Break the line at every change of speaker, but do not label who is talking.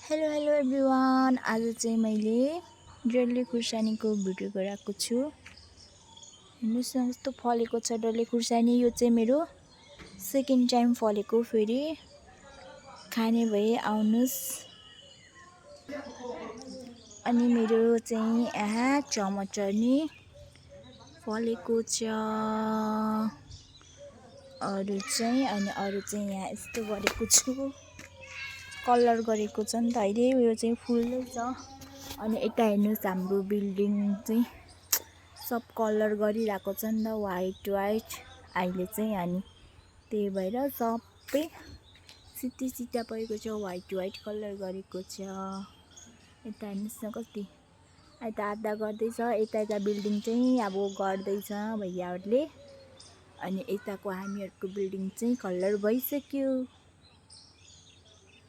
Hello hello everyone. आज चाहिँ मैले डल्ले खुर्सानीको भिडियो गराएको छु। हेर्नुहोस् न कस्तो फलेको छ डल्ले खुर्सानी। यो चाहिँ मेरो सेकेन्ड टाइम फलेको। फेरि खाने भए आउनुहोस्। अनि मेरो चाहिँ यहाँ टमाटर नि फलेको छ। अरू चाहिँ यहाँ यस्तो गरेको छु, कलर गरेको छ नि त अहिले। यो चाहिँ फुल्दै छ। अनि यता हेर्नुहोस् हाम्रो बिल्डिङ चाहिँ सब कलर गरिरहेको छ नि त, वाइट अहिले चाहिँ। अनि त्यही भएर सबै सिता परेको छ, वाइट कलर गरेको छ। यता हेर्नुहोस् न कति यता आधा गर्दैछ। यता बिल्डिङ चाहिँ अब गर्दैछ भैयाहरूले। अनि यताको हामीहरूको बिल्डिङ चाहिँ कलर भइसक्यो।